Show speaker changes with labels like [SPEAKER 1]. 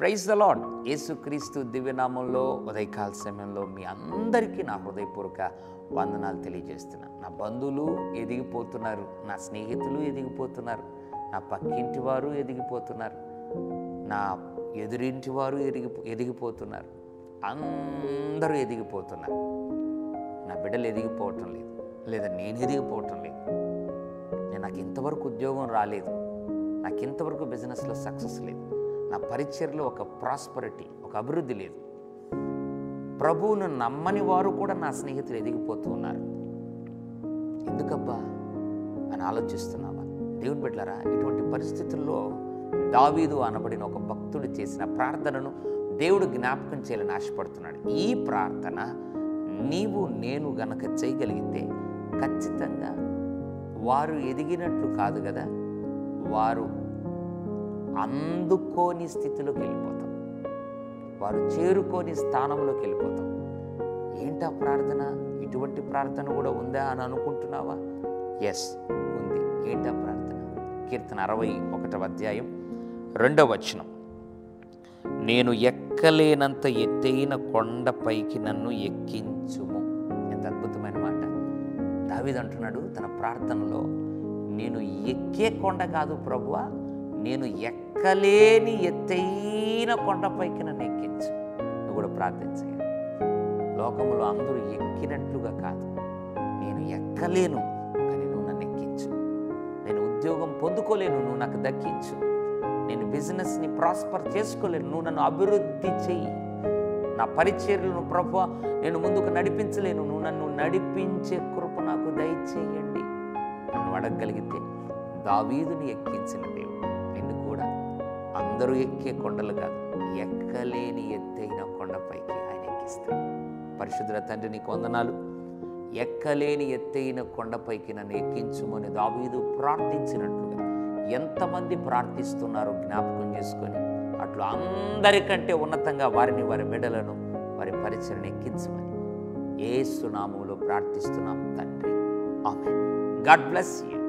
[SPEAKER 1] Praise the lord. యేసుక్రీస్తు దివ్యనామంలో ఉదయకాల సమయంలో మీ అందరికీ నా హృదయపూర్వక వందనాలు తెలియజేస్తున్నాను. నా బంధువులు ఎదిగిపోతున్నారు, నా స్నేహితులు ఎదిగిపోతున్నారు, నా పక్కింటి వారు ఎదిగిపోతున్నారు, నా ఎదురింటి వారు ఎదిగిపోతున్నారు, అందరూ ఎదిగిపోతున్నారు. నా బిడ్డలు ఎదిగిపోవటం లేదు, లేదా నేను ఎదిగిపోవటం లేదు. నాకు ఇంతవరకు ఉద్యోగం రాలేదు, నాకు ఇంతవరకు బిజినెస్లో సక్సెస్ లేదు, నా పరిచర్లో ఒక ప్రాస్పరిటీ, ఒక అభివృద్ధి లేదు. ప్రభువును నమ్మని వారు కూడా నా స్నేహితులు ఎదిగిపోతూ ఉన్నారు. ఎందుకబ్బా అని ఆలోచిస్తున్నావా? దేవుని బిడ్డలారా, ఇటువంటి పరిస్థితుల్లో దావీదు అనబడిన ఒక భక్తుడు చేసిన ప్రార్థనను దేవుడు జ్ఞాపకం చేయాలని ఆశపడుతున్నాడు. ఈ ప్రార్థన నీవు నేను గనక చేయగలిగితే ఖచ్చితంగా వారు ఎదిగినట్లు కాదు కదా, వారు అందుకోని స్థితిలోకి వెళ్ళిపోతాం, వారు చేరుకోని స్థానంలోకి వెళ్ళిపోతాం. ఏంటా ప్రార్థన? ఇటువంటి ప్రార్థన కూడా ఉందా అని అనుకుంటున్నావా? ఎస్, ఉంది. ఏంటా ప్రార్థన? కీర్తన 61వ అధ్యాయం 2వ వచనం, నేను ఎక్కలేనంత ఎత్తైన కొండపైకి నన్ను ఎక్కించుము. ఎంత అద్భుతమైన మాట. దావీదు అంటున్నాడు తన ప్రార్థనలో, నేను ఎక్కే కొండ కాదు ప్రభువా, నేను ఎక్కలేని ఎత్తైన కొండపైకి నన్ను ఎక్కించు. నువ్వు కూడా ప్రార్థించాలి. లోకంలో అందరూ ఎక్కినట్లుగా కాదు, నేను ఎక్కలేను కానీ నువ్వు నన్ను ఎక్కించు. నేను ఉద్యోగం పొందుకోలేను, నువ్వు నాకు దక్కించు. నేను బిజినెస్ని ప్రాస్పర్ చేసుకోలేను, నువ్వు నన్ను అభివృద్ధి చెయ్యి. నా పరిచర్యలను ప్రభువా నేను ముందుకు నడిపించలేను, నువ్వు నన్ను నడిపించే కృప నాకు దయచేయండి నన్ను అడగగలిగితే దావీదుని ఎక్కించిన దేవుడు నిన్ను కూడా అందరూ ఎక్కే కొండలు కాదు, ఎక్కలేని ఎత్తైన కొండపైకి ఆయన ఎక్కిస్తాడు. పరిశుద్ధ తండ్రి నీకు వందనాలు. ఎక్కలేని ఎత్తైన కొండపైకి నన్ను ఎక్కించుమని దావీదు ప్రార్థించినట్లుగా ఎంతమంది ప్రార్థిస్తున్నారో జ్ఞాపకం చేసుకొని అట్లు అందరికంటే ఉన్నతంగా వారిని, వారి బిడ్డలను, వారి పరిచయను ఎక్కించమని యేసు నామములో ప్రార్థిస్తున్నాం తండ్రి. ఆమేన్. God bless you.